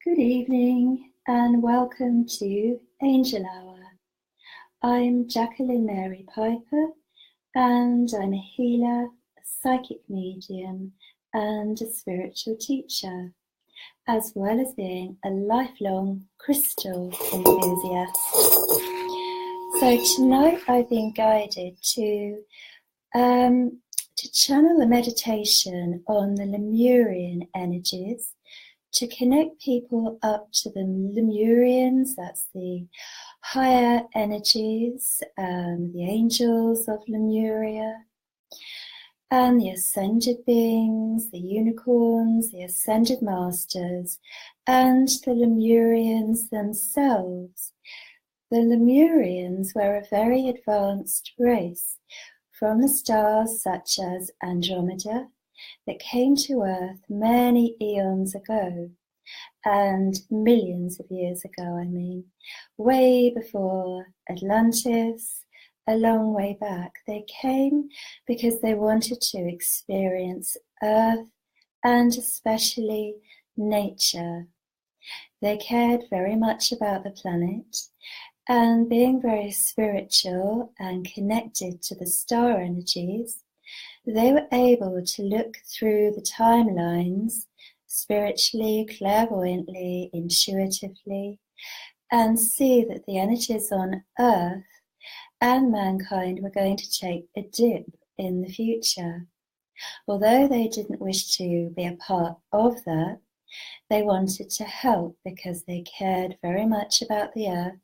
Good evening and welcome to Angel Hour. I'm Jacqueline Mary Piper and I'm a healer, a psychic medium and a spiritual teacher, as well as being a lifelong crystal enthusiast. So tonight I've been guided to channel a meditation on the Lemurian energies, to connect people up to the Lemurians, that's the higher energies, the angels of Lemuria, and the ascended beings, the unicorns, the ascended masters, and the Lemurians themselves. The Lemurians were a very advanced race from the stars such as Andromeda, that came to Earth many eons ago, and millions of years ago, way before Atlantis, a long way back. They came because they wanted to experience Earth and especially nature. They cared very much about the planet, and being very spiritual and connected to the star energies, they were able to look through the timelines spiritually, clairvoyantly, intuitively, and see that the energies on Earth and mankind were going to take a dip in the future. Although they didn't wish to be a part of that, they wanted to help because they cared very much about the Earth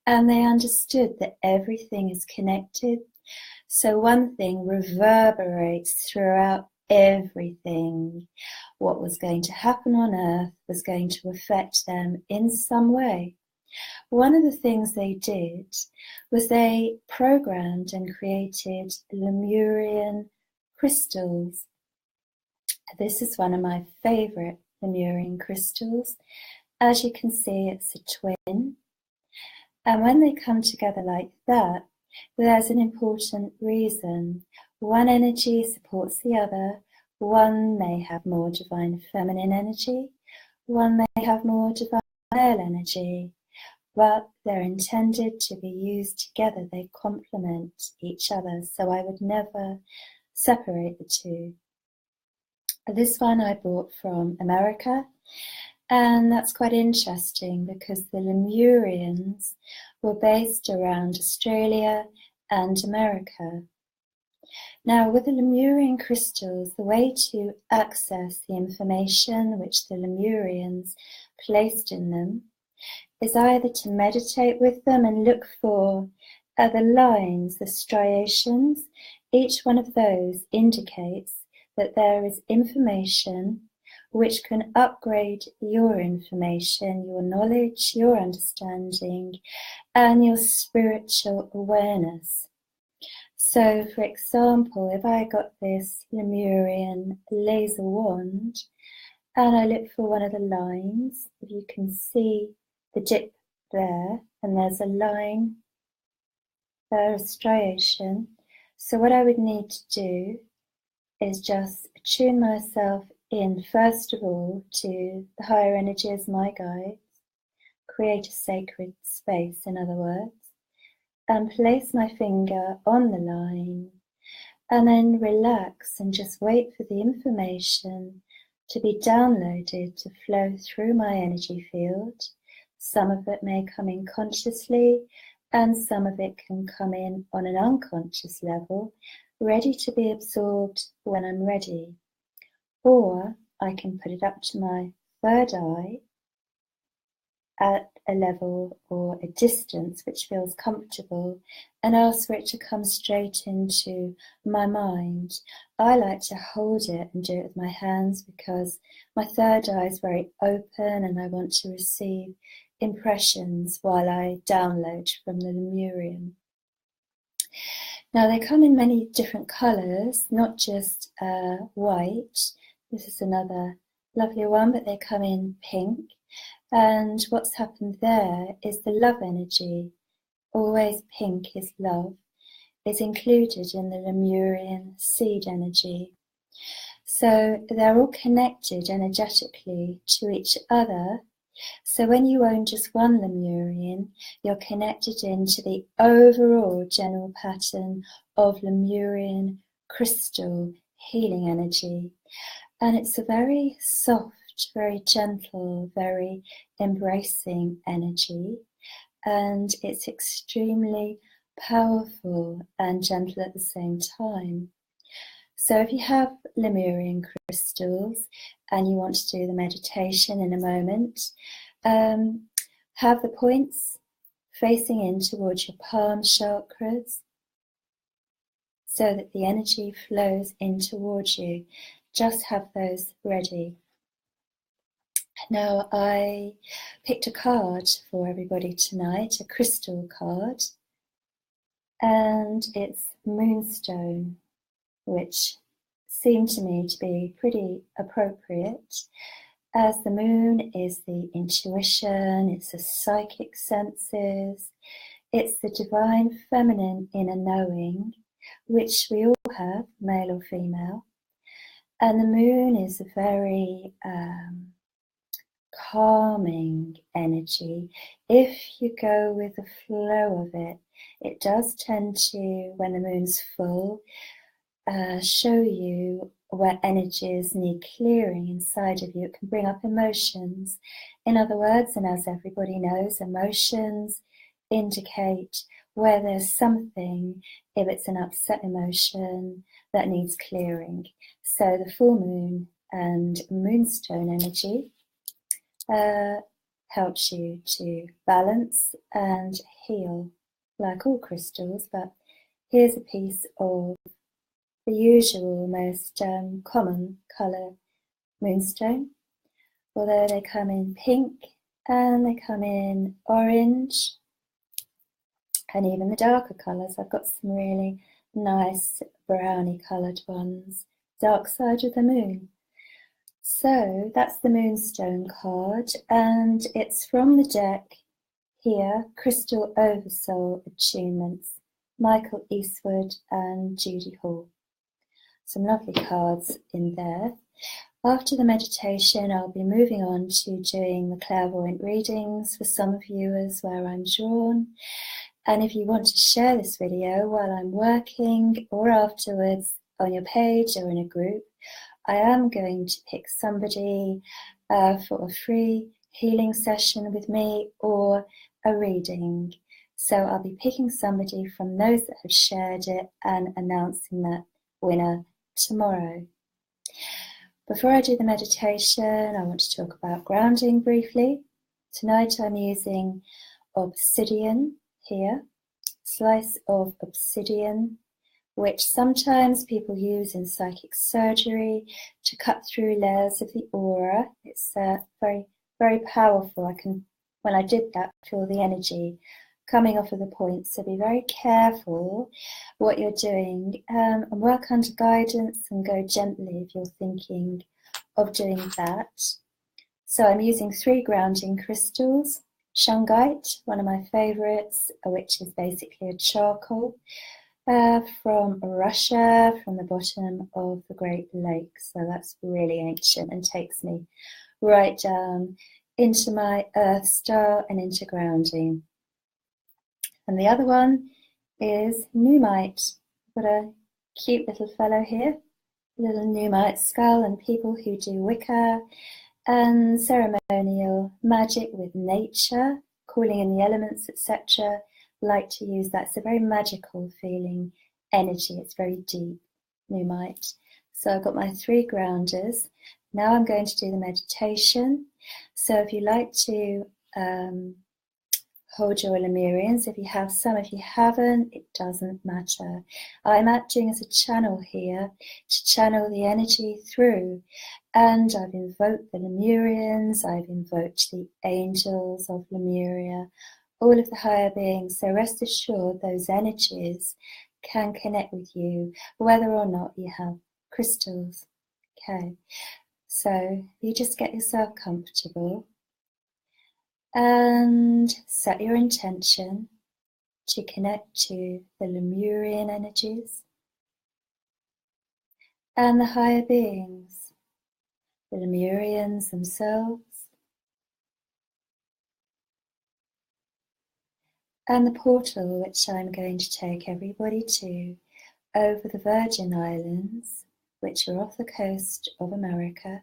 and they understood that everything is connected. So one thing reverberates throughout everything. What was going to happen on Earth was going to affect them in some way. One of the things they did was they programmed and created Lemurian crystals. This is one of my favorite Lemurian crystals. As you can see, it's a twin. And when they come together like that, there's an important reason. One energy supports the other. One may have more divine feminine energy. One may have more divine male energy. But they're intended to be used together. They complement each other. So I would never separate the two. This one I bought from America. And that's quite interesting because the Lemurians were based around Australia and America. Now, with the Lemurian crystals, the way to access the information which the Lemurians placed in them is either to meditate with them and look for the lines, the striations. Each one of those indicates that there is information which can upgrade your information, your knowledge, your understanding, and your spiritual awareness. So, for example, if I got this Lemurian laser wand, and I look for one of the lines, if you can see the dip there, and there's a line, a striation. So what I would need to do is just tune myself in, first of all, to the higher energies, my guides, create a sacred space, in other words, and place my finger on the line, and then relax and just wait for the information to be downloaded, to flow through my energy field. Some of it may come in consciously, and some of it can come in on an unconscious level, ready to be absorbed when I'm ready. Or I can put it up to my third eye at a level or a distance which feels comfortable and ask for it to come straight into my mind. I like to hold it and do it with my hands because my third eye is very open and I want to receive impressions while I download from the Lemurian. Now they come in many different colours, not just white. This is another lovely one, but they come in pink. And what's happened there is the love energy, always pink is love, is included in the Lemurian seed energy. So they're all connected energetically to each other, So when you own just one Lemurian, you're connected into the overall general pattern of Lemurian crystal healing energy. And it's a very soft, very gentle, very embracing energy. And it's extremely powerful and gentle at the same time. So if you have Lemurian crystals and you want to do the meditation in a moment, have the points facing in towards your palm chakras so that the energy flows in towards you. Just have those ready. Now I picked a card for everybody tonight, a crystal card, and it's Moonstone, which seemed to me to be pretty appropriate, as the moon is the intuition, it's the psychic senses, it's the divine feminine inner knowing, which we all have, male or female. And the moon is a very calming energy. If you go with the flow of it, it does tend to, when the moon's full, show you where energies need clearing inside of you. It can bring up emotions. In other words, and as everybody knows, emotions indicate where there's something, if it's an upset emotion, that needs clearing. So the full moon and moonstone energy helps you to balance and heal, like all crystals. But here's a piece of the usual, most common colour moonstone, although they come in pink and they come in orange and even the darker colours. I've got some really nice browny coloured ones, dark side of the moon. So that's the Moonstone card, and it's from the deck here, Crystal Oversoul Attunements, Michael Eastwood and Judy Hall. Some lovely cards in there. After the meditation, I'll be moving on to doing the clairvoyant readings for some viewers where I'm drawn. And if you want to share this video while I'm working or afterwards on your page or in a group, I am going to pick somebody for a free healing session with me or a reading. So I'll be picking somebody from those that have shared it and announcing that winner tomorrow. Before I do the meditation, I want to talk about grounding briefly. Tonight I'm using obsidian here, slice of obsidian, which sometimes people use in psychic surgery to cut through layers of the aura. It's very, very powerful. When I did that, feel the energy coming off of the points. So be very careful what you're doing and work under guidance and go gently if you're thinking of doing that. So I'm using 3 grounding crystals. Shungite, one of my favorites, which is basically a charcoal. From Russia, from the bottom of the Great Lakes. So that's really ancient and takes me right down into my earth star and into grounding. And the other one is Numite. I've got a cute little fellow here, little Numite skull, and people who do Wicca and ceremonial magic with nature, calling in the elements, etc., like to use that. It's a very magical feeling energy. It's very deep, Numite. So I've got my 3 grounders. Now I'm going to do the meditation. So if you like to hold your Lemurians, if you have some, if you haven't, it doesn't matter. I'm acting as a channel here to channel the energy through. And I've invoked the Lemurians, I've invoked the angels of Lemuria, all of the higher beings. So rest assured those energies can connect with you, whether or not you have crystals. Okay, so you just get yourself comfortable and set your intention to connect to the Lemurian energies and the higher beings, the Lemurians themselves, And the portal which I'm going to take everybody to over the Virgin Islands, which are off the coast of America.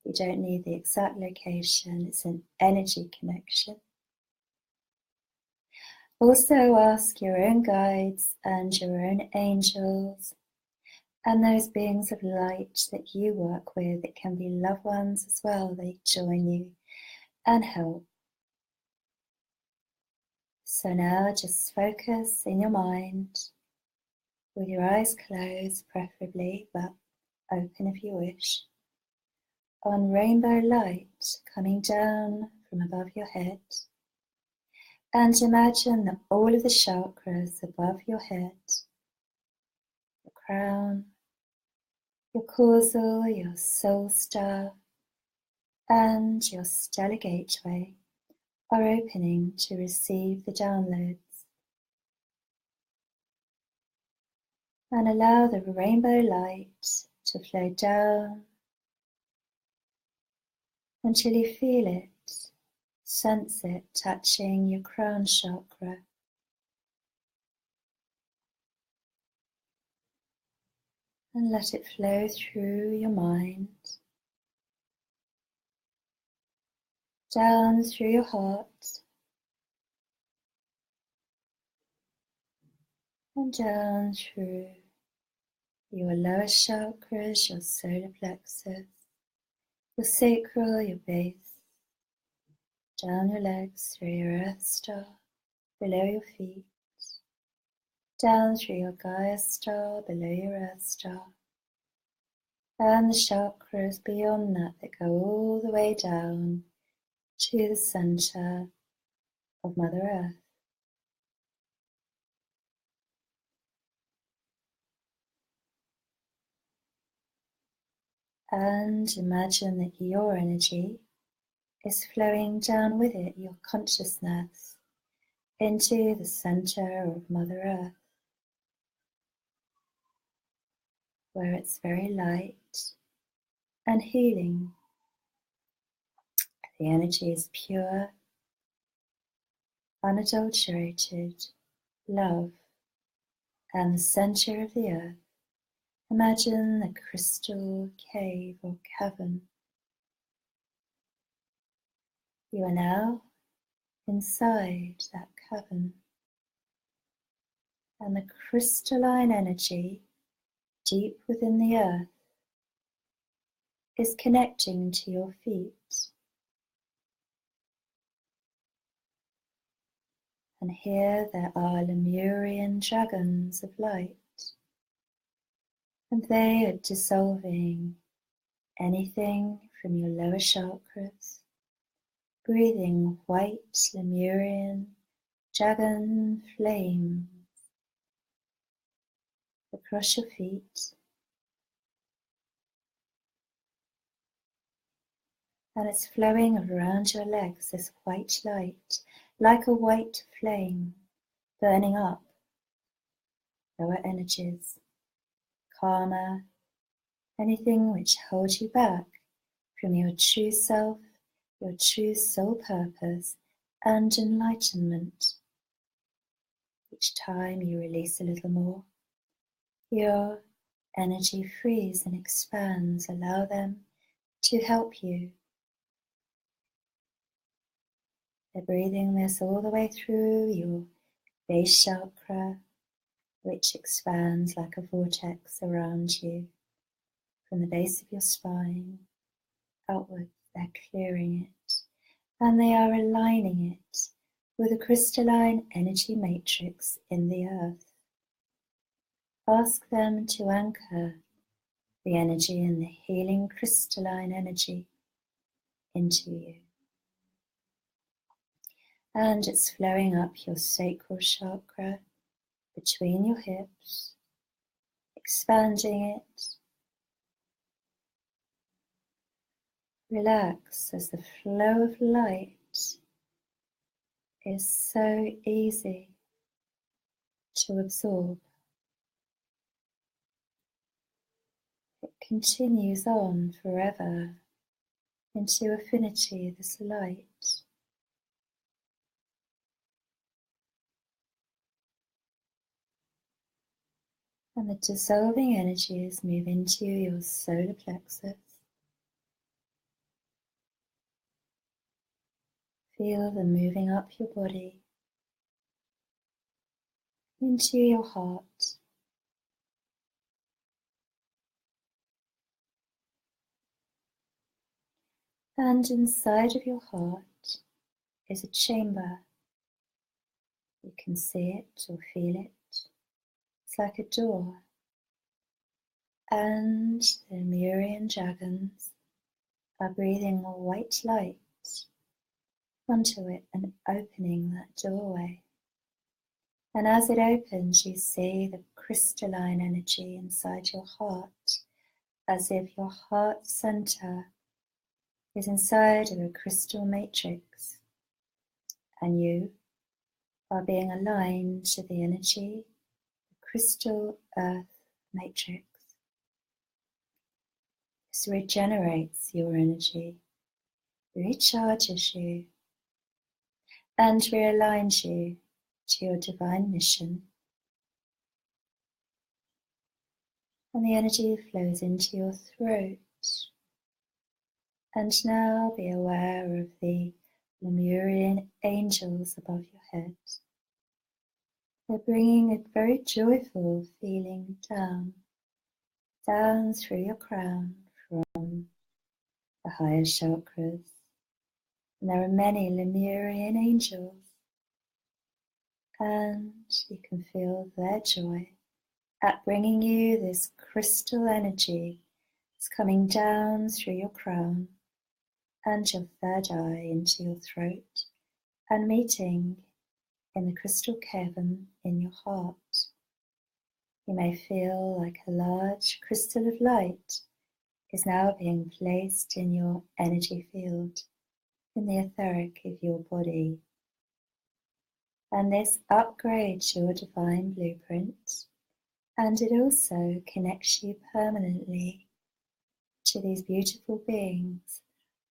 You don't need the exact location, it's an energy connection. Also ask your own guides and your own angels and those beings of light that you work with. It can be loved ones as well, they join you and help. So now just focus in your mind, with your eyes closed preferably, but open if you wish, on rainbow light coming down from above your head. And imagine that all of the chakras above your head, your crown, your causal, your soul star, and your stellar gateway are opening to receive the downloads. And allow the rainbow light to flow down until you feel it, sense it touching your crown chakra. And let it flow through your mind, down through your heart, and down through your lower chakras, your solar plexus, your sacral, your base, down your legs through your earth star, below your feet, down through your Gaia star, below your earth star, and the chakras beyond that that go all the way down to the center of Mother Earth. And imagine that your energy is flowing down with it, your consciousness, into the center of Mother Earth, where it's very light and healing. The energy is pure, unadulterated love, and the center of the earth. Imagine a crystal cave or cavern. You are now inside that cavern, and the crystalline energy deep within the earth is connecting to your feet. And here there are Lemurian dragons of light, and they are dissolving anything from your lower chakras, breathing white Lemurian dragon flame across your feet, and it's flowing around your legs, this white light, like a white flame burning up lower energies, karma, anything which holds you back from your true self, your true soul purpose, and enlightenment. Each time you release a little more, your energy frees and expands. Allow them to help you. They're breathing this all the way through your base chakra, which expands like a vortex around you. From the base of your spine outwards, they're clearing it, and they are aligning it with a crystalline energy matrix in the earth. Ask them to anchor the energy and the healing crystalline energy into you. And it's flowing up your sacral chakra between your hips, expanding it. Relax as the flow of light is so easy to absorb. It continues on forever into affinity, this light. And the dissolving energies move into your solar plexus. Feel them moving up your body, into your heart. And inside of your heart is a chamber. You can see it or feel it. It's like a door. And the Lemurian dragons are breathing a white light onto it and opening that doorway. And as it opens, you see the crystalline energy inside your heart, as if your heart center is inside of a crystal matrix, and you are being aligned to the energy, the crystal earth matrix. This regenerates your energy, recharges you, and realigns you to your divine mission. And the energy flows into your throat. And now be aware of the Lemurian angels above your head. They're bringing a very joyful feeling down through your crown from the higher chakras. And there are many Lemurian angels, and you can feel their joy at bringing you this crystal energy. It's coming down through your crown and your third eye into your throat and meeting in the crystal cavern in your heart. You may feel like a large crystal of light is now being placed in your energy field, in the etheric of your body. And this upgrades your divine blueprint, and it also connects you permanently to these beautiful beings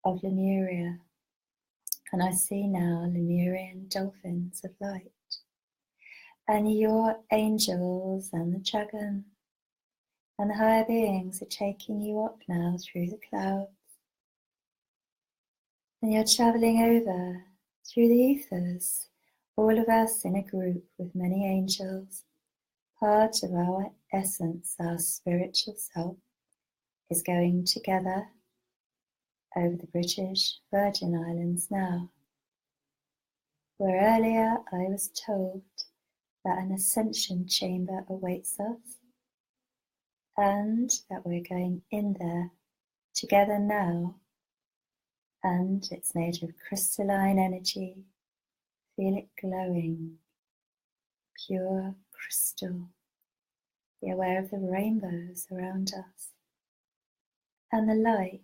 of Lemuria. And I see now Lemurian dolphins of light. And your angels and the dragon and the higher beings are taking you up now through the clouds. And you're traveling over through the ethers, all of us in a group with many angels. Part of our essence, our spiritual self, is going together over the British Virgin Islands now, where earlier I was told that an Ascension chamber awaits us, and that we're going in there together now, and it's made of crystalline energy. Feel it glowing, pure crystal. Be aware of the rainbows around us, and the light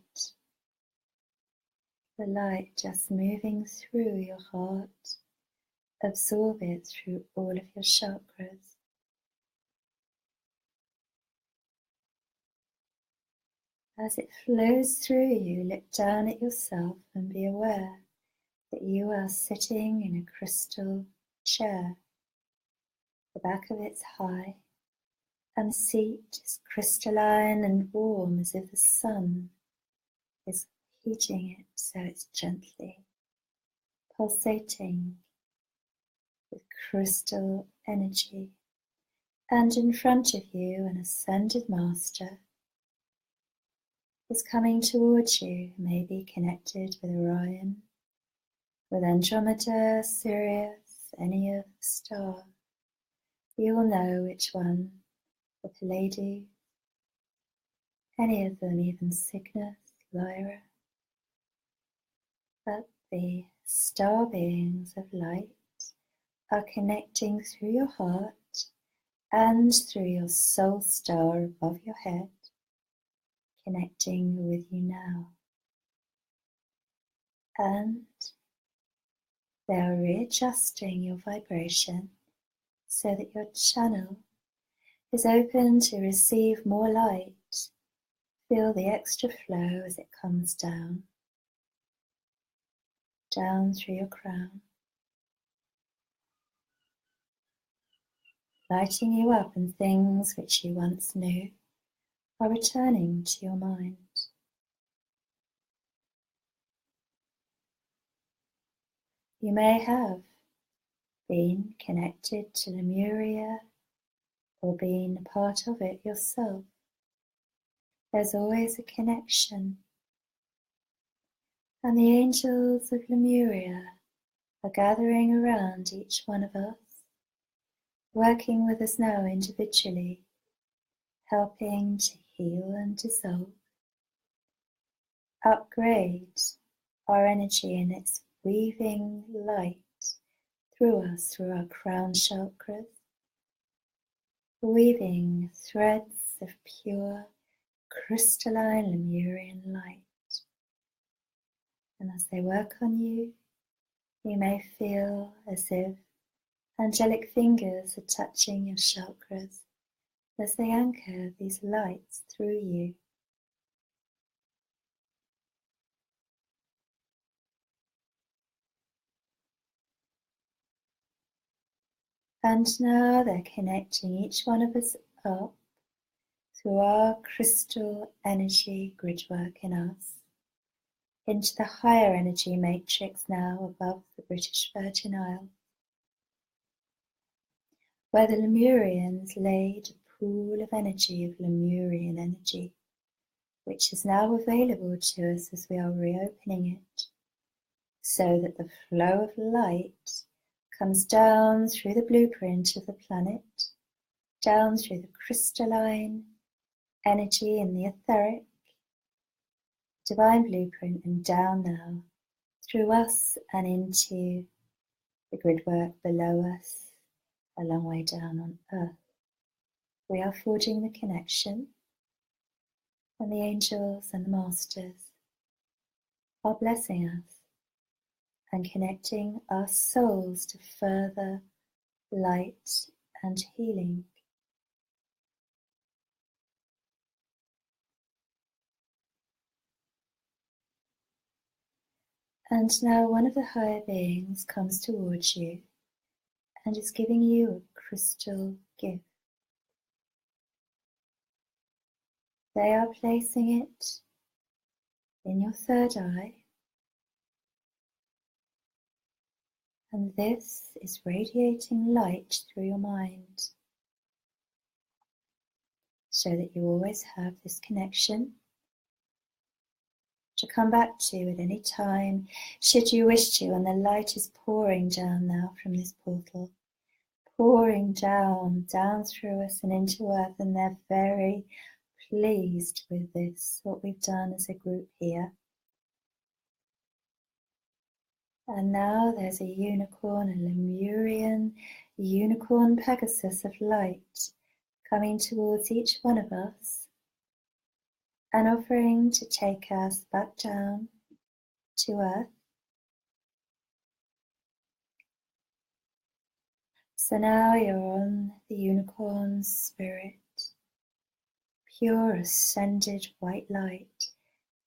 just moving through your heart. Absorb it through all of your chakras. As it flows through you, look down at yourself and be aware that you are sitting in a crystal chair. The back of it's high, and the seat is crystalline and warm, as if the sun is heating it, so it's gently pulsating with crystal energy. And in front of you, an ascended master is coming towards you, maybe connected with Orion, with Andromeda, Sirius, any of the stars. You will know which one, the Pleiades, any of them, even Cygnus, Lyra. But the star beings of light are connecting through your heart and through your soul star above your head, connecting with you now. And they are readjusting your vibration so that your channel is open to receive more light. Feel the extra flow as it comes down through your crown. lighting you up, and things which you once knew are returning to your mind. You may have been connected to Lemuria or been a part of it yourself. There's always a connection, and the angels of Lemuria are gathering around each one of us, working with us now individually, helping to heal and dissolve, upgrade our energy, and it's weaving light through us, through our crown chakras, weaving threads of pure crystalline Lemurian light. And as they work on you, you may feel as if angelic fingers are touching your chakras as they anchor these lights through you. And now they're connecting each one of us up through our crystal energy gridwork in us, into the higher energy matrix now above the British Virgin Isles, where the Lemurians laid a pool of energy, of Lemurian energy, which is now available to us as we are reopening it, so that the flow of light comes down through the blueprint of the planet, down through the crystalline energy in the etheric divine blueprint, and down now through us and into the gridwork below us, a long way down on earth. We are forging the connection, and the angels and the masters are blessing us and connecting our souls to further light and healing. And now one of the higher beings comes towards you and is giving you a crystal gift. They are placing it in your third eye, and this is radiating light through your mind, so that you always have this connection to come back to at any time, should you wish to. And the light is pouring down now from this portal, pouring down through us and into earth, and they're very pleased with this, what we've done as a group here. And now there's a unicorn, a Lemurian unicorn Pegasus of light coming towards each one of us and offering to take us back down to earth. So now you're on the unicorn spirit. Pure ascended white light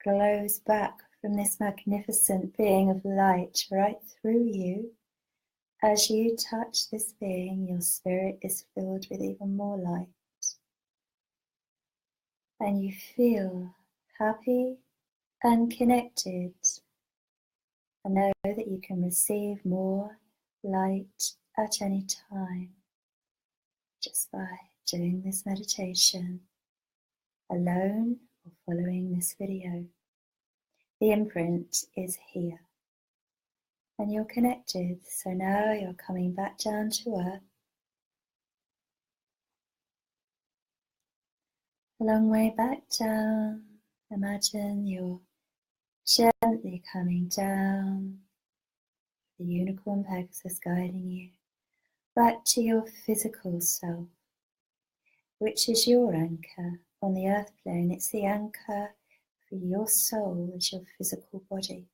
glows back from this magnificent being of light right through you. As you touch this being, your spirit is filled with even more light. And you feel happy and connected, and know that you can receive more light at any time just by doing this meditation alone or following this video. The imprint is here and you're connected. So now you're coming back down to earth, a long way back down. Imagine you're gently coming down, the unicorn Pegasus guiding you back to your physical self, which is your anchor on the earth plane. It's the anchor for your soul, as your physical body,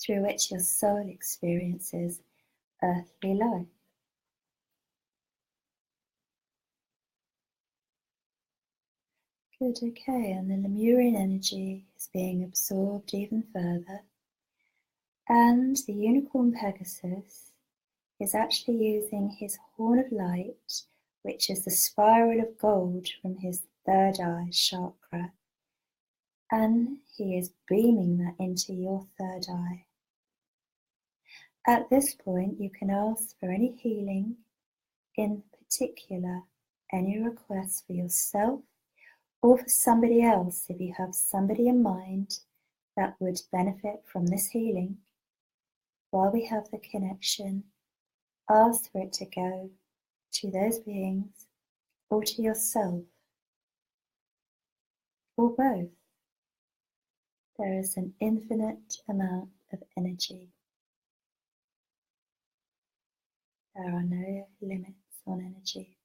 through which your soul experiences earthly life. Good, okay, and the Lemurian energy is being absorbed even further, and the unicorn Pegasus is actually using his horn of light, which is the spiral of gold from his third eye chakra, and he is beaming that into your third eye. At this point, you can ask for any healing, in particular, any requests for yourself or for somebody else if you have somebody in mind that would benefit from this healing. While we have the connection, ask for it to go to those beings or to yourself, or both. There is an infinite amount of energy. There are no limits on energy.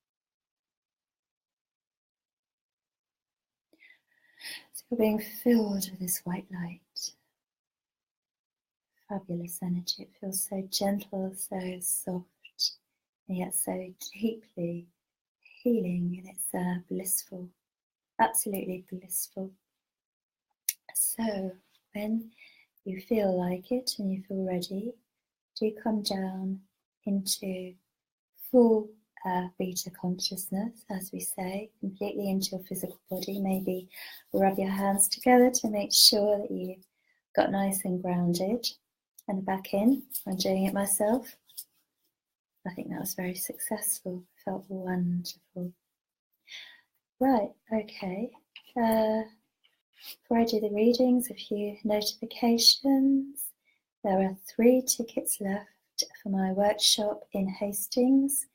So you're being filled with this white light. Fabulous energy. It feels so gentle, so soft, and yet so deeply healing, and it's blissful, absolutely blissful. So when you feel like it and you feel ready, do come down into full beta consciousness, as we say, completely into your physical body. Maybe rub your hands together to make sure that you got nice and grounded, and back in. I'm doing it myself. I think that was very successful. Felt wonderful. Right, okay. Before I do the readings, a few notifications. There are 3 tickets left for my workshop in Hastings,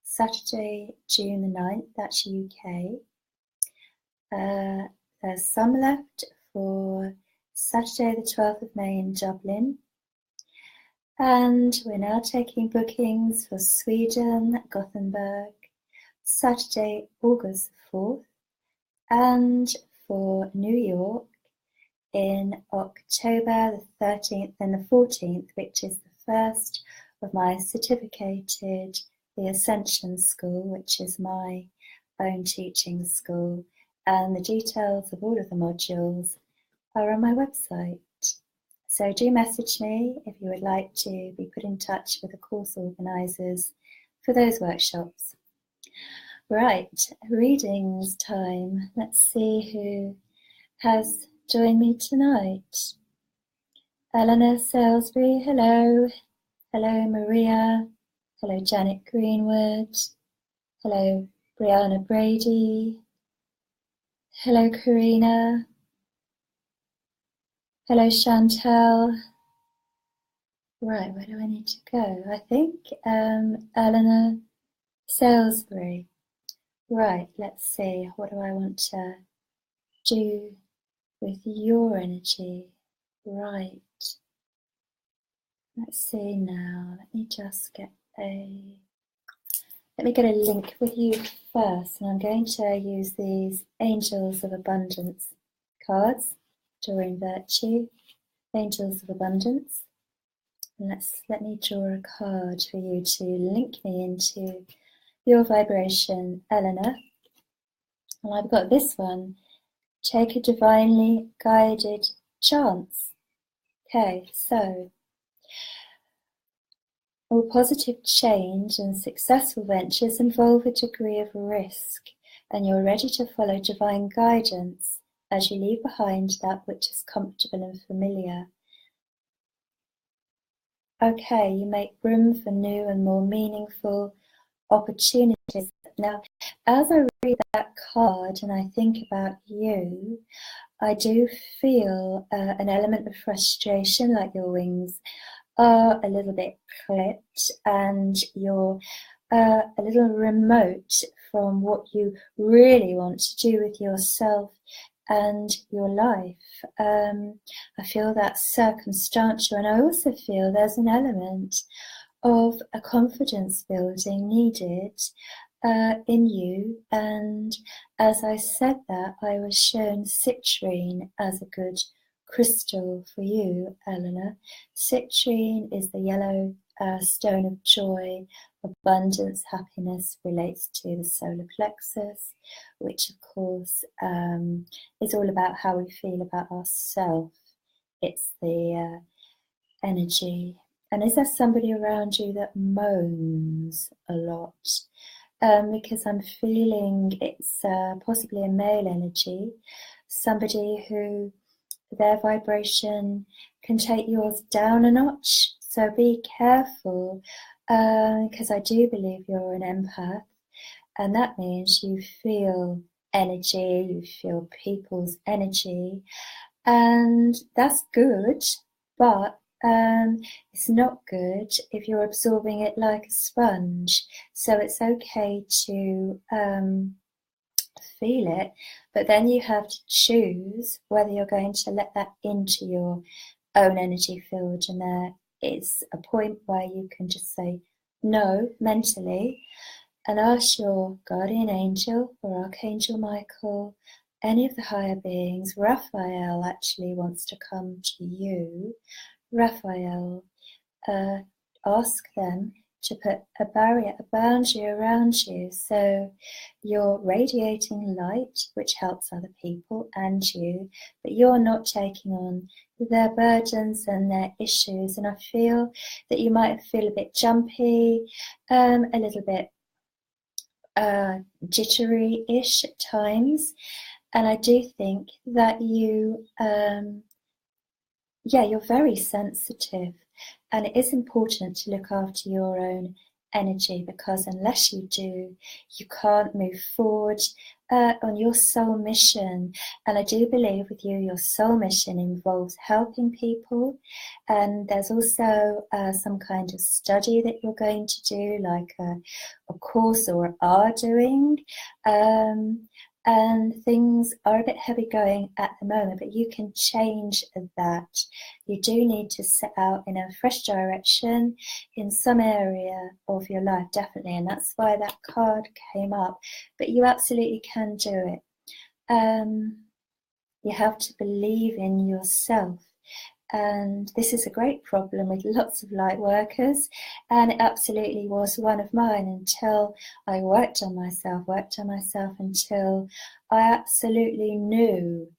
Saturday, June the 9th, that's UK. There's some left for Saturday the 12th of May in Dublin. And we're now taking bookings for Sweden, Gothenburg, Saturday, August the 4th, and for New York in October the 13th and the 14th, which is the first of my certificated, the Ascension school, which is my own teaching school, and the details of all of the modules are on my website. So do message me if you would like to be put in touch with the course organisers for those workshops. Right, readings time. Let's see who has joined me tonight. Eleanor Salisbury, hello. Hello Maria. Hello Janet Greenwood. Hello Brianna Brady. Hello Karina. Hello Chantel. Right, where do I need to go? I think Eleanor Salisbury. Right, let's see. What do I want to do with your energy? Right. Let's see now. Let me get a link with you first, and I'm going to use these Angels of Abundance cards, Doreen Virtue, Angels of Abundance. And let me draw a card for you to link me into your vibration, Eleanor. And I've got this one. Take a divinely guided chance. Okay, so all positive change and successful ventures involve a degree of risk, and you're ready to follow divine guidance as you leave behind that which is comfortable and familiar. Okay, you make room for new and more meaningful opportunities. Now, as I read that card and I think about you, I do feel an element of frustration, like your wings are a little bit clipped and you're a little remote from what you really want to do with yourself and your life. I feel that's circumstantial, and I also feel there's an element of a confidence building needed in you. And as I said that, I was shown citrine as a good crystal for you, Eleanor. Citrine is the yellow stone of joy, abundance, happiness, relates to the solar plexus, which of course is all about how we feel about ourselves. It's the energy And is there somebody around you that moans a lot? Because I'm feeling it's possibly a male energy, somebody who their vibration can take yours down a notch. So be careful, because I do believe you're an empath, and that means you feel energy, you feel people's energy, and that's good, but it's not good if you're absorbing it like a sponge. So it's okay to feel it, but then you have to choose whether you're going to let that into your own energy field, and there is a point where you can just say no mentally and ask your guardian angel or Archangel Michael, any of the higher beings. Raphael actually wants to come to you. Raphael, ask them to put a barrier, a boundary around you, so you're radiating light, which helps other people and you, but you're not taking on their burdens and their issues. And I feel that you might feel a bit jumpy, a little bit jittery-ish at times, and I do think that you, you're very sensitive, and it is important to look after your own energy, because unless you do, you can't move forward on your soul mission. And I do believe with you, your soul mission involves helping people, and there's also some kind of study that you're going to do, like a course or are doing, and things are a bit heavy going at the moment, but you can change that. You do need to set out in a fresh direction in some area of your life, definitely, and that's why that card came up, but you absolutely can do it. You have to believe in yourself, and this is a great problem with lots of light workers, and it absolutely was one of mine until I worked on myself until I absolutely knew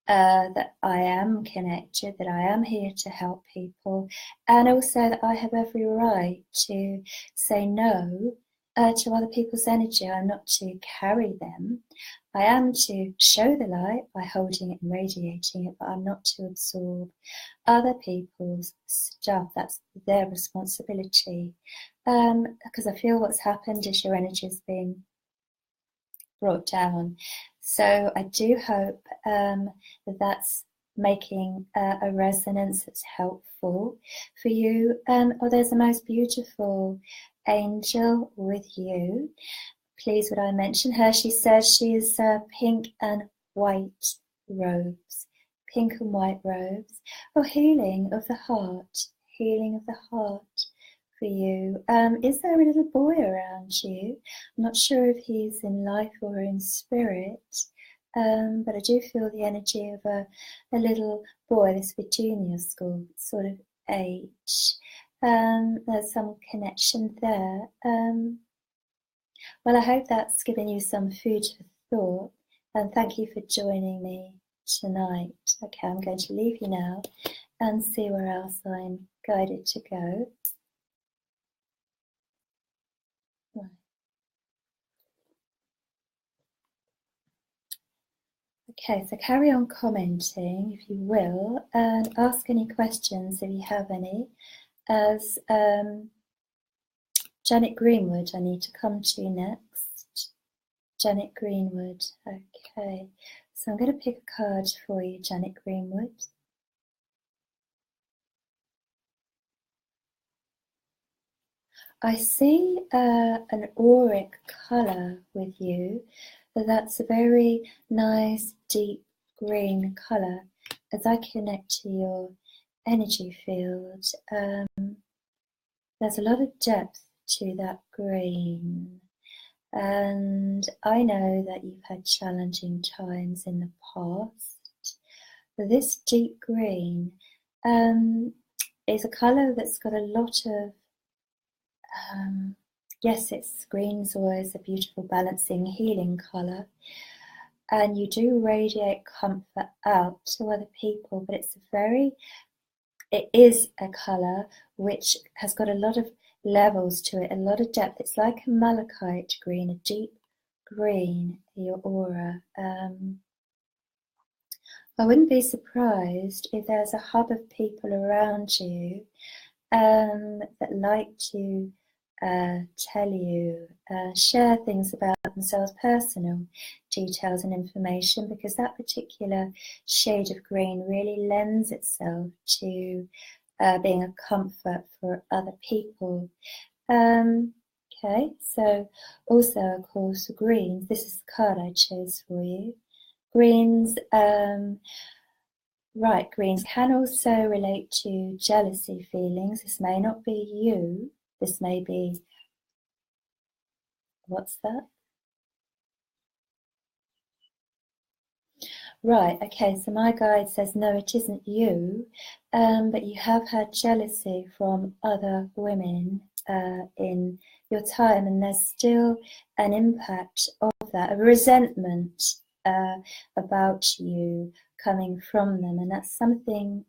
that I am connected, that I am here to help people, and also that I have every right to say no to other people's energy. I'm not to carry them. I am to show the light by holding it and radiating it, but I'm not to absorb other people's stuff. That's their responsibility. Because I feel what's happened is your energy is being brought down. So I do hope that's making a resonance that's helpful for you. Or there's the most beautiful angel with you. Please would I mention her? She says she is pink and white robes. Pink and white robes. Oh, healing of the heart. Healing of the heart for you. Is there a little boy around you? I'm not sure if he's in life or in spirit, but I do feel the energy of a little boy. This would be junior school sort of age. There's some connection there. Well, I hope that's given you some food for thought, and thank you for joining me tonight. Okay, I'm going to leave you now and see where else I'm guided to go. Right. Okay, so carry on commenting if you will, and ask any questions if you have any. As Janet Greenwood, I need to come to next. Janet Greenwood, okay. So I'm going to pick a card for you, Janet Greenwood. I see an auric colour with you, but that's a very nice deep green colour. As I connect to your energy field, there's a lot of depth to that green, and I know that you've had challenging times in the past, but this deep green is a colour that's got a lot of yes, it's green's always a beautiful balancing healing colour, and you do radiate comfort out to other people, but it's a very it is a colour which has got a lot of levels to it, a lot of depth. It's like a malachite green, a deep green, your aura. I wouldn't be surprised if there's a hub of people around you that like to tell you, share things about themselves, personal details and information, because that particular shade of green really lends itself to being a comfort for other people. Okay, so also, of course, greens. This is the card I chose for you. Greens, right, greens can also relate to jealousy feelings. This may not be you. This may be, what's that? Right, okay, so my guide says, no, it isn't you, but you have had jealousy from other women in your time, and there's still an impact of that, a resentment about you coming from them, and that's something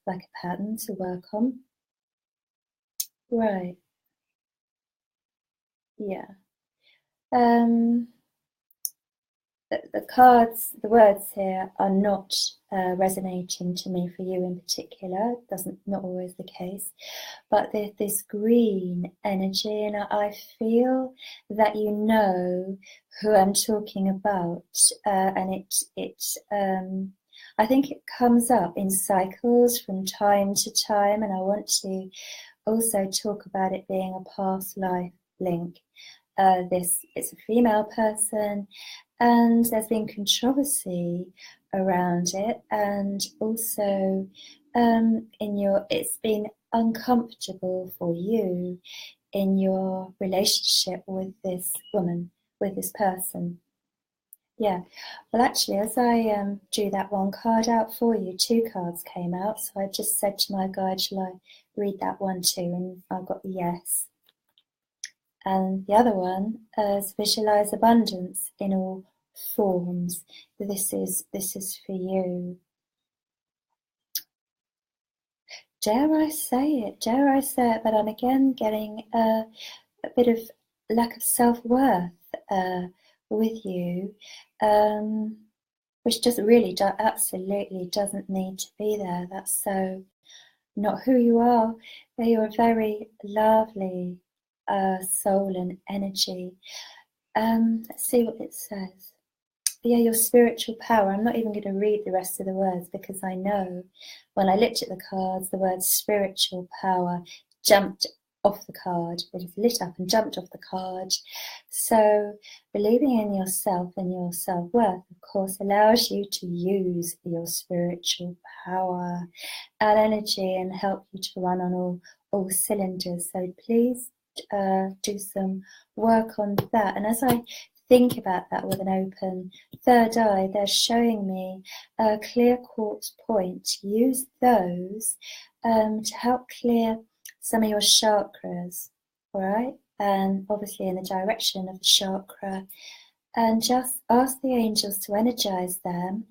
like a pattern to work on. Right, yeah. The cards, the words here are not resonating to me for you in particular. Not always the case, but there's this green energy, and I feel that you know who I'm talking about, and I think it comes up in cycles from time to time, and I want to also talk about it being a past life link. It's a female person, and there's been controversy around it, and also it's been uncomfortable for you in your relationship with this woman, with this person. Yeah, well, actually, as I drew that one card out for you, two cards came out, so I just said to my guide, shall I read that one too? And I got yes. And the other one is visualize abundance in all forms. This is for you. Dare I say it? Dare I say it? But I'm again getting a bit of lack of self-worth with you, which just really absolutely doesn't need to be there. That's so not who you are. You're a very lovely soul and energy. Let's see what it says. Yeah, your spiritual power. I'm not even going to read the rest of the words, because I know when I looked at the cards, the word spiritual power jumped off the card. It was lit up and jumped off the card. So believing in yourself and your self-worth, of course, allows you to use your spiritual power and energy and help you to run on all cylinders. So please do some work on that. And as I think about that with an open third eye, they're showing me a clear quartz point. Use those to help clear some of your chakras, all right? And obviously in the direction of the chakra. And just ask the angels to energize them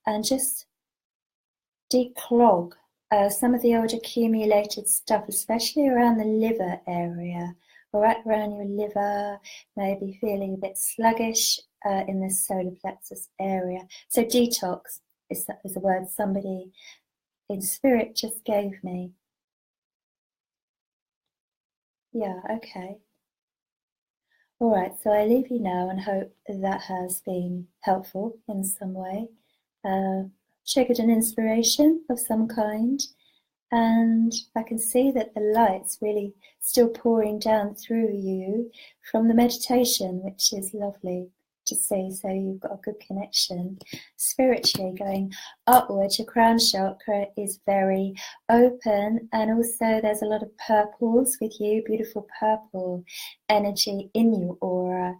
and just declog some of the old accumulated stuff, especially around the liver area, or right around your liver, maybe feeling a bit sluggish in the solar plexus area. So detox is a word somebody in spirit just gave me. Yeah, okay. All right, so I leave you now and hope that has been helpful in some way. Triggered an inspiration of some kind, and I can see that the light's really still pouring down through you from the meditation, which is lovely to see. So you've got a good connection spiritually going upwards. Your crown chakra is very open, and also there's a lot of purples with you, beautiful purple energy in your aura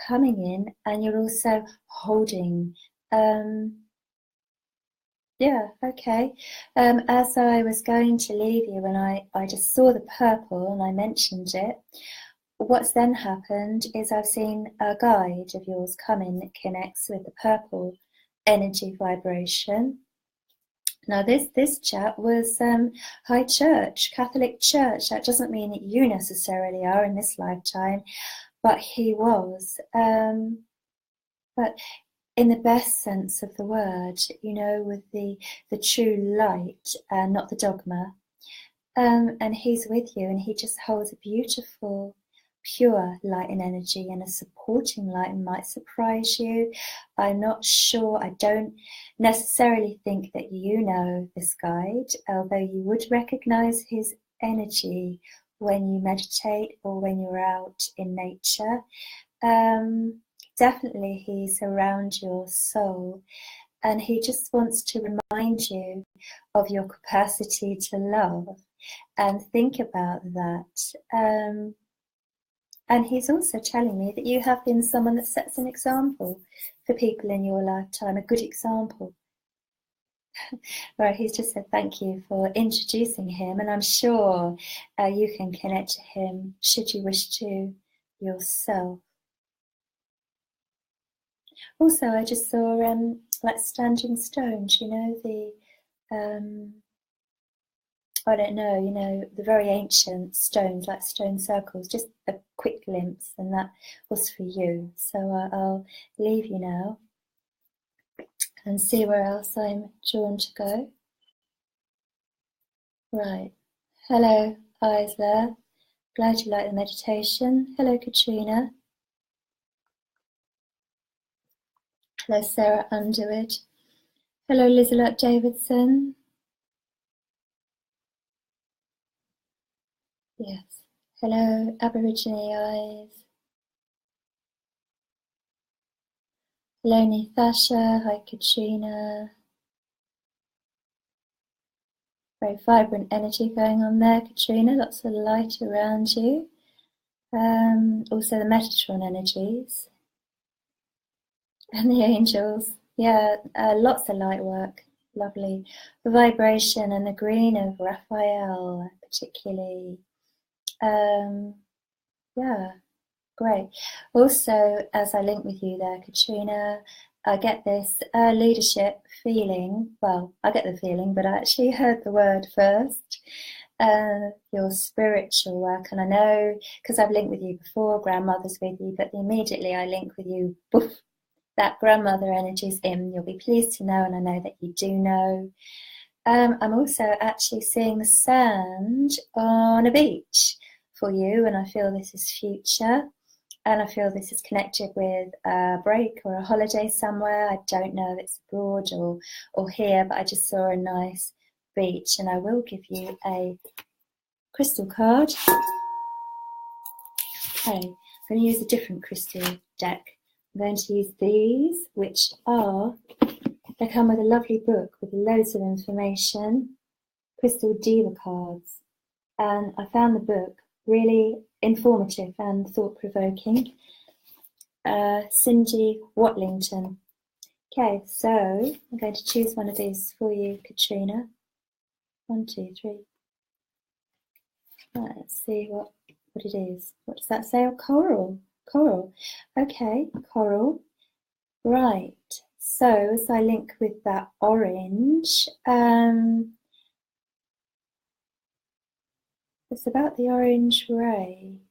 coming in, and you're also holding yeah, okay. As I was going to leave you, and I just saw the purple and I mentioned it, what's then happened is I've seen a guide of yours come in that connects with the purple energy vibration. Now, this chap was high church, Catholic Church. That doesn't mean that you necessarily are in this lifetime, but he was. But in the best sense of the word, you know, with the true light, not the dogma. And he's with you, and he just holds a beautiful, pure light and energy, and a supporting light, and might surprise you. I'm not sure. I don't necessarily think that you know this guide, although you would recognize his energy when you meditate or when you're out in nature. Definitely he's around your soul, and he just wants to remind you of your capacity to love and think about that. And he's also telling me that you have been someone that sets an example for people in your lifetime, a good example. Right, he's just said thank you for introducing him, and I'm sure you can connect to him should you wish to yourself. Also, I just saw like standing stones, you know, the I don't know, you know, the very ancient stones, like stone circles, just a quick glimpse, and that was for you. So I'll leave you now and see where else I'm drawn to go. Right. Hello, Isla. Glad you like the meditation. Hello, Katrina. Hello, Sarah Underwood. Hello, Lizelot Davidson. Yes. Hello, Aborigine Eyes. Hello, Nathasha. Hi, Katrina. Very vibrant energy going on there, Katrina. Lots of light around you. Also the Metatron energies. And the angels. Yeah, lots of light work. Lovely. The vibration and the green of Raphael, particularly. Yeah, great. Also, as I link with you there, Katrina, I get this leadership feeling. Well, I get the feeling, but I actually heard the word first. Your spiritual work, and I know because I've linked with you before, grandmother's with you, but immediately I link with you, poof, that grandmother energy's in. You'll be pleased to know, and I know that you do know. I'm also actually seeing the sand on a beach for you, and I feel this is future. And I feel this is connected with a break or a holiday somewhere. I don't know if it's abroad or here, but I just saw a nice beach, and I will give you a crystal card. Okay, I'm going to use a different crystal deck. I'm going to use these, which are, they come with a lovely book with loads of information, Crystal Diva cards. And I found the book really informative and thought-provoking. Cindy Watlington. Okay, so I'm going to choose one of these for you, Katrina. 1, 2, 3. Right, let's see what it is. What does that say? Oh, coral. Coral. Okay, coral. Right. So as I link with that orange, it's about the orange ray.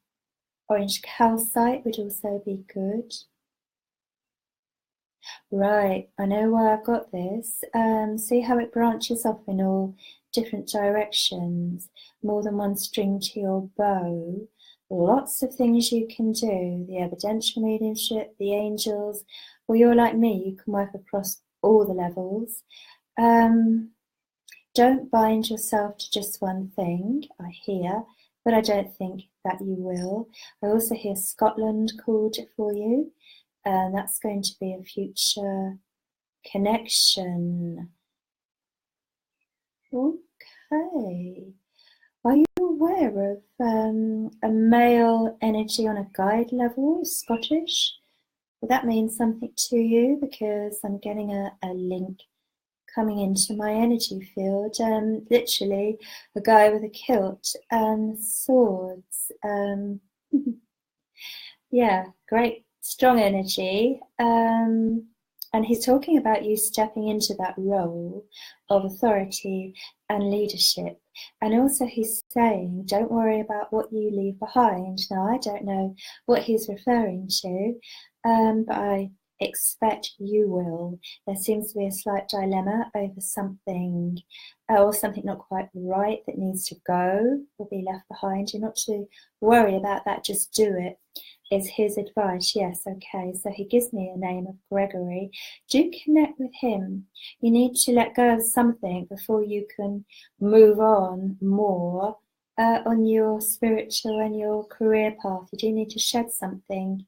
Orange calcite would also be good. Right, I know why I've got this. See how it branches off in all different directions, more than one string to your bow. Lots of things you can do. The evidential mediumship, the angels. Well, you're like me, you can work across all the levels. Don't bind yourself to just one thing, I hear, but I don't think that you will. I also hear Scotland called for you, and that's going to be a future connection. Okay. Are you aware of a male energy on a guide level, Scottish? Would that mean something to you? Because I'm getting a link coming into my energy field. Literally a guy with a kilt and swords. Yeah, great, strong energy. And And he's talking about you stepping into that role of authority and leadership. And also he's saying, don't worry about what you leave behind. Now, I don't know what he's referring to, but I expect you will. There seems to be a slight dilemma over something, or something not quite right that needs to go or be left behind. You're not to worry about that, just do it, is his advice. Yes, okay, so he gives me a name of Gregory. Do connect with him. You need to let go of something before you can move on more on your spiritual and your career path. You do need to shed something,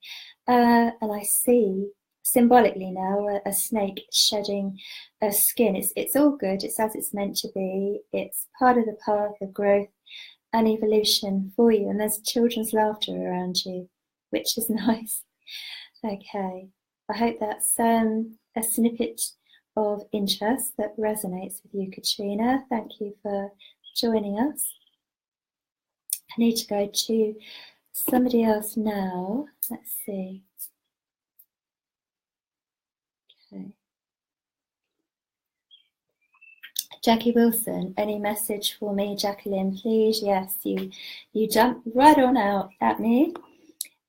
and I see symbolically now a snake shedding a skin. It's all good, it's as it's meant to be, it's part of the path of growth and evolution for you, and there's children's laughter around you, which is nice. Okay, I hope that's a snippet of interest that resonates with you, Katrina. Thank you for joining us. I need to go to somebody else now. Let's see. Okay. Jackie Wilson, any message for me, Jacqueline, please? Yes, you jump right on out at me.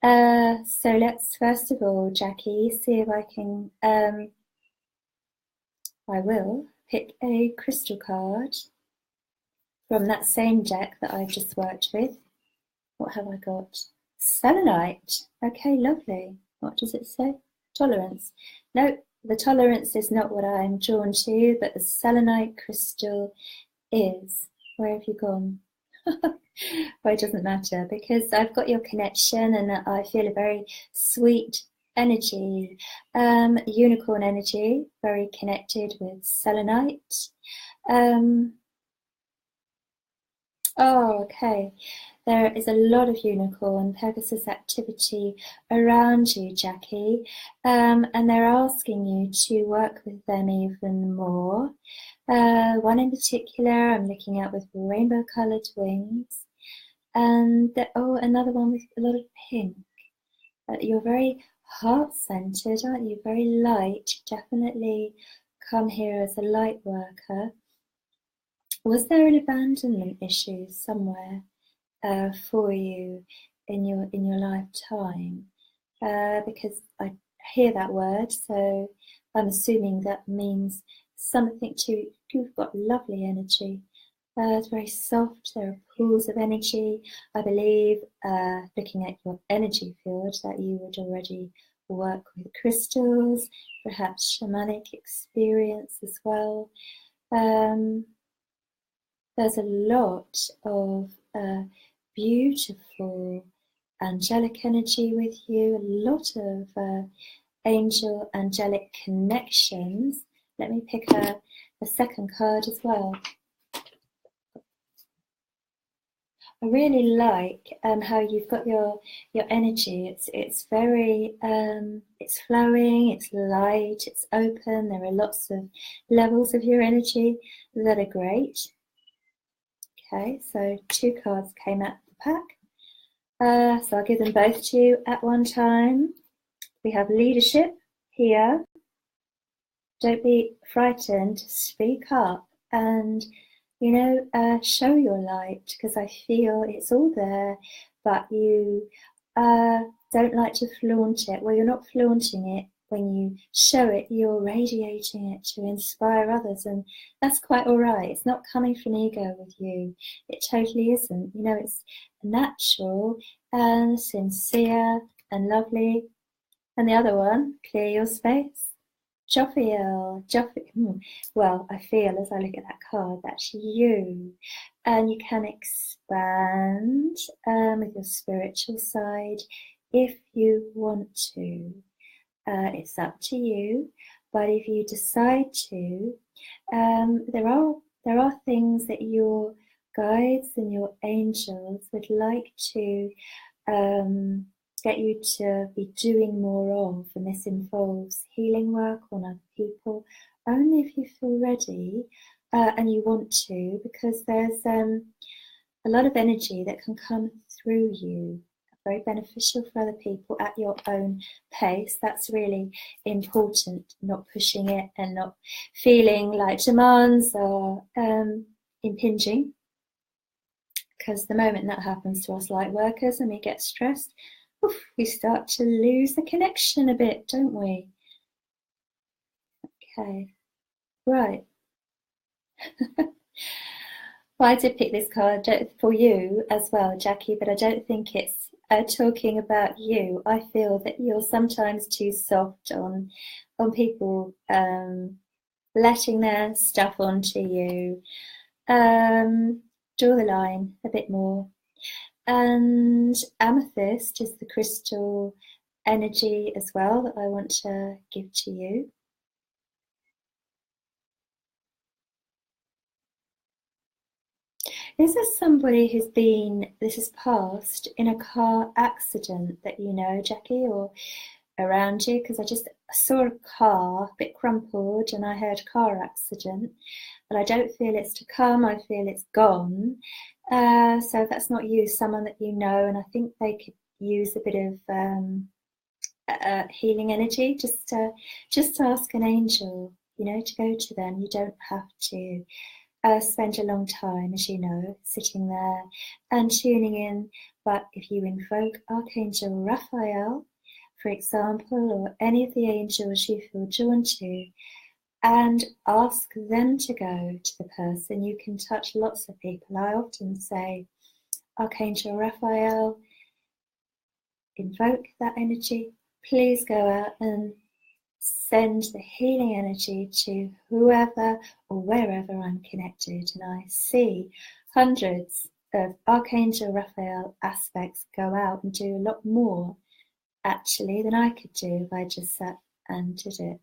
So let's first of all, Jackie, see if I can, I will pick a crystal card from that same deck that I've just worked with. What have I got? Selenite. Okay, lovely. What does it say? Tolerance. No, the tolerance is not what I'm drawn to, but the selenite crystal is. Where have you gone? Well, it doesn't matter because I've got your connection and I feel a very sweet energy, unicorn energy, very connected with selenite. Oh, okay. There is a lot of unicorn Pegasus activity around you, Jackie, and they're asking you to work with them even more. One in particular I'm looking at with rainbow-coloured wings, and another one with a lot of pink. You're very heart-centered, aren't you? Very light. Definitely come here as a light worker. Was there an abandonment issue somewhere for you in your lifetime? Because I hear that word, so I'm assuming that means something to. You've got lovely energy. It's very soft. There are pools of energy. I believe, looking at your energy field, that you would already work with crystals, perhaps shamanic experience as well. There's a lot of beautiful angelic energy with you, a lot of angelic connections. Let me pick a second card as well. I really like how you've got your energy. It's very it's flowing, it's light, it's open. There are lots of levels of your energy that are great. Okay, so 2 cards came out of the pack. So I'll give them both to you at one time. We have leadership here. Don't be frightened, speak up and, show your light, because I feel it's all there, but you don't like to flaunt it. Well, you're not flaunting it. When you show it, you're radiating it to inspire others, and that's quite all right. It's not coming from ego with you. It totally isn't. It's natural and sincere and lovely. And the other one, clear your space. Jophiel. Well, I feel as I look at that card, that's you. And you can expand with your spiritual side if you want to. It's up to you, but if you decide to, there are things that your guides and your angels would like to get you to be doing more of, and this involves healing work on other people, only if you feel ready and you want to, because there's a lot of energy that can come through you, very beneficial for other people at your own pace. That's really important, not pushing it and not feeling like demands are impinging. Because the moment that happens to us light workers and we get stressed, we start to lose the connection a bit, don't we? Okay, right. Well, I did pick this card for you as well, Jackie, but I don't think it's talking about you. I feel that you're sometimes too soft on people letting their stuff onto you. Draw the line a bit more. And amethyst is the crystal energy as well that I want to give to you. Is there somebody who's been, this is past, in a car accident that you know, Jackie, or around you? Because I just saw a car, a bit crumpled, and I heard car accident. But I don't feel it's to come, I feel it's gone. So if that's not you, someone that you know, and I think they could use a bit of healing energy. Just ask an angel, to go to them. You don't have to spend a long time, as you know, sitting there and tuning in. But if you invoke Archangel Raphael, for example, or any of the angels you feel drawn to, and ask them to go to the person, you can touch lots of people. I often say, Archangel Raphael, invoke that energy. Please go out and send the healing energy to whoever or wherever I'm connected. And I see hundreds of Archangel Raphael aspects go out and do a lot more actually than I could do if I just sat and did it.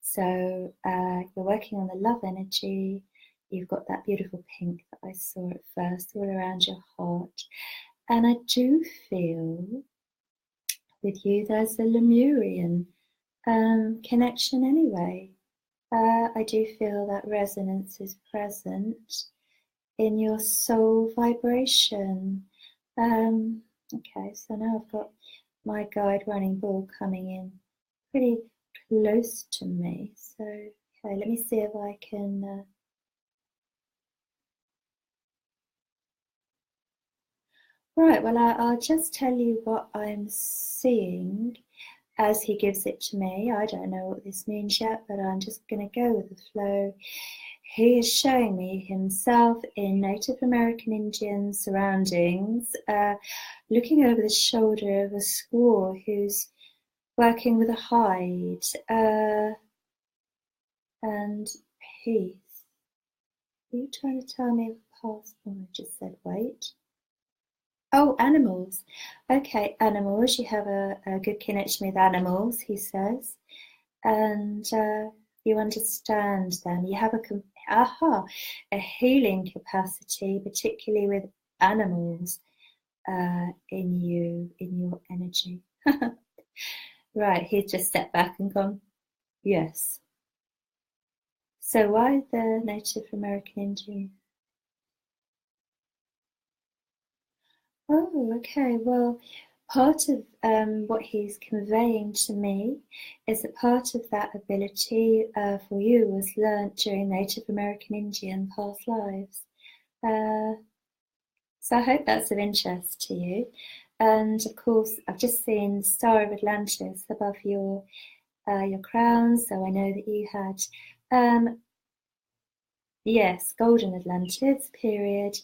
So you're working on the love energy. You've got that beautiful pink that I saw at first all around your heart. And I do feel with you there's a Lemurian connection anyway. I do feel that resonance is present in your soul vibration. Okay, so now I've got my guide running bull coming in pretty close to me. So, okay, let me see if I can... Right, well, I'll just tell you what I'm seeing as he gives it to me. I don't know what this means yet, but I'm just going to go with the flow. He is showing me himself in Native American Indian surroundings, looking over the shoulder of a squaw who's working with a hide and peace. Are you trying to tell me a past? Oh, I just said wait. Oh, animals. Okay, animals. You have a good connection with animals, he says. And you understand them. You have a healing capacity, particularly with animals in your energy. Right, he's just stepped back and gone, yes. So why the Native American Indian? Oh, okay. Well, part of what he's conveying to me is that part of that ability for you was learnt during Native American Indian past lives. So I hope that's of interest to you. And of course, I've just seen Star of Atlantis above your crown, so I know that you had, yes, Golden Atlantis period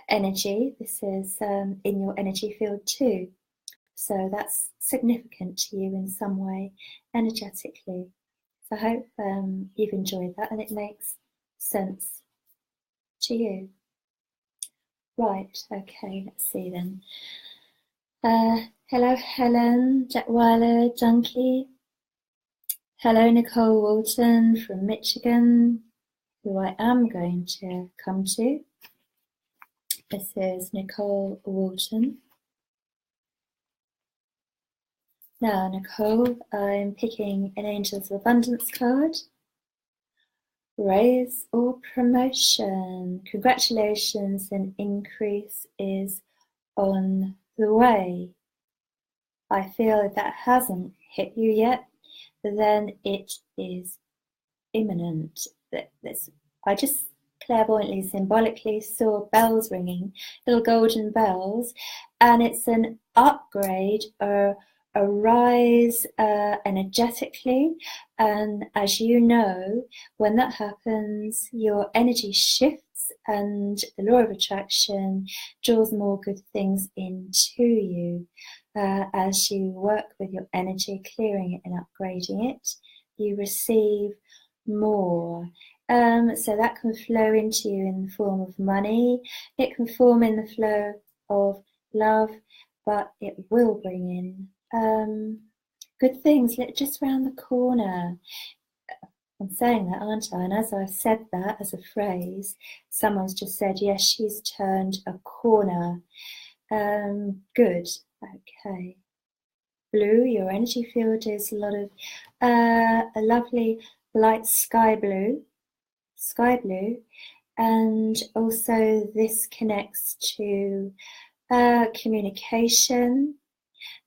energy. This is in your energy field too. So that's significant to you in some way, energetically. So I hope you've enjoyed that and it makes sense to you. Right, okay, let's see then. Hello, Helen, Jacqueline, Junkie. Hello, Nicole Walton from Michigan, who I am going to come to. This is Nicole Walton. Now, Nicole, I'm picking an Angels of Abundance card. Raise or promotion. Congratulations, an increase is on the way. I feel if that hasn't hit you yet, then it is imminent. I just clairvoyantly, symbolically saw bells ringing, little golden bells, and it's an upgrade or a rise energetically. And as you know, when that happens, your energy shifts and the law of attraction draws more good things into you. As you work with your energy, clearing it and upgrading it, you receive more. So that can flow into you in the form of money. It can form in the flow of love, but it will bring in good things just round the corner. I'm saying that, aren't I? And as I've said that as a phrase, someone's just said, yes, she's turned a corner. Good. Okay. Blue, your energy field is a lot of a lovely light sky blue, and also this connects to communication.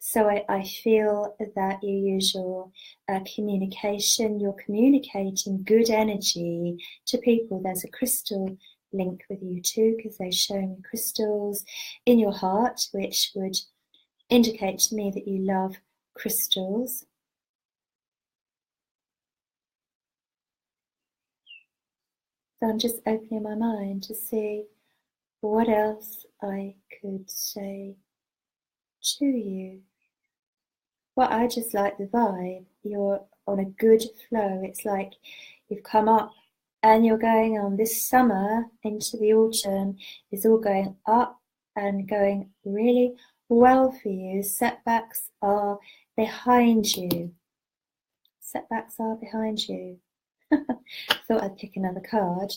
So I feel that you use your communication, you're communicating good energy to people. There's a crystal link with you too, because they show me crystals in your heart, which would indicate to me that you love crystals. So I'm just opening my mind to see what else I could say to you. Well, I just like the vibe. You're on a good flow. It's like you've come up and you're going on. This summer into the autumn is all going up and going really well for you. Setbacks are behind you. Setbacks are behind you. Thought I'd pick another card.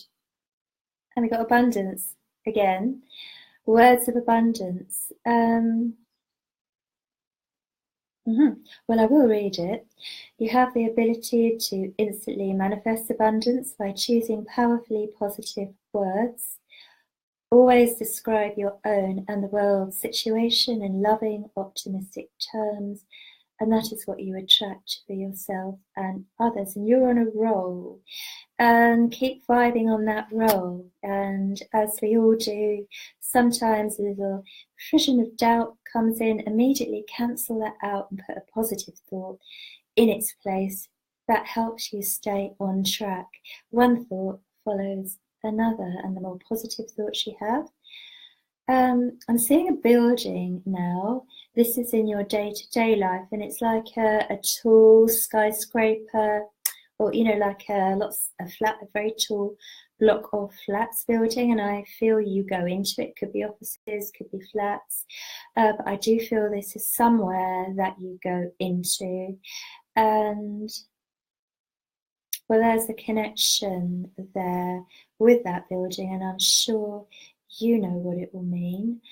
And we got abundance again. Words of abundance. Well, I will read it. You have the ability to instantly manifest abundance by choosing powerfully positive words. Always describe your own and the world's situation in loving, optimistic terms, and that is what you attract for yourself and others. And you're on a roll, and keep vibing on that roll. And as we all do, sometimes a little frisson of doubt comes in. Immediately cancel that out and put a positive thought in its place. That helps you stay on track. One thought follows another, and the more positive thoughts you have. I'm seeing a building now. This is in your day-to-day life, and it's like a tall skyscraper, or like a very tall block of flats building. And I feel you go into it. Could be offices, could be flats, but I do feel this is somewhere that you go into. And well, there's a connection there with that building, and I'm sure you know what it will mean.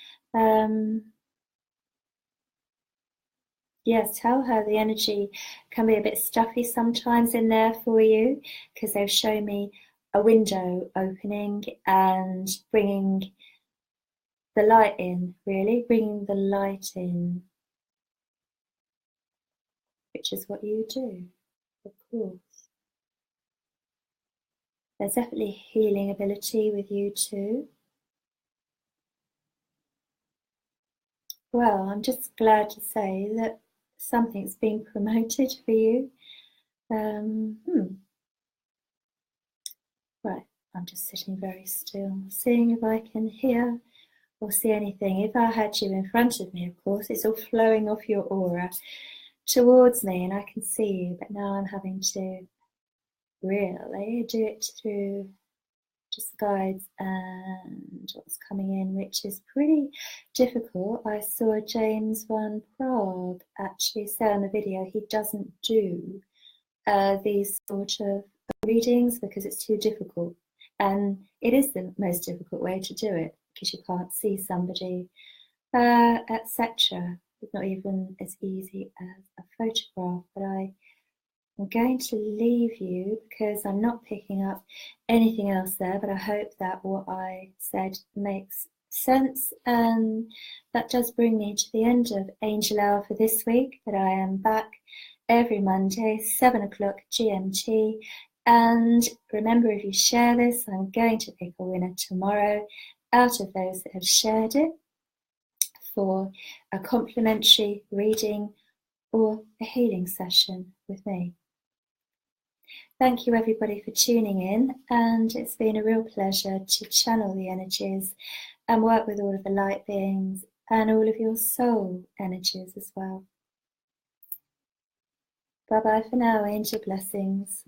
Yes, tell her the energy can be a bit stuffy sometimes in there for you, because they'll show me a window opening and bringing the light in, really, bringing the light in, which is what you do, of course. There's definitely healing ability with you too. Well, I'm just glad to say that something's been promoted for you. Right, I'm just sitting very still, seeing if I can hear or see anything. If I had you in front of me, of course, it's all flowing off your aura towards me and I can see you, but now I'm having to really do it through just guides and what's coming in, which is pretty difficult. I saw James Van Prague actually say on the video he doesn't do these sort of readings because it's too difficult, and it is the most difficult way to do it because you can't see somebody, etc. It's not even as easy as a photograph, but I'm going to leave you because I'm not picking up anything else there, but I hope that what I said makes sense. And that does bring me to the end of Angel Hour for this week, but I am back every Monday, 7 o'clock GMT. And remember, if you share this, I'm going to pick a winner tomorrow out of those that have shared it for a complimentary reading or a healing session with me. Thank you everybody for tuning in, and it's been a real pleasure to channel the energies and work with all of the light beings and all of your soul energies as well. Bye bye for now, angel blessings.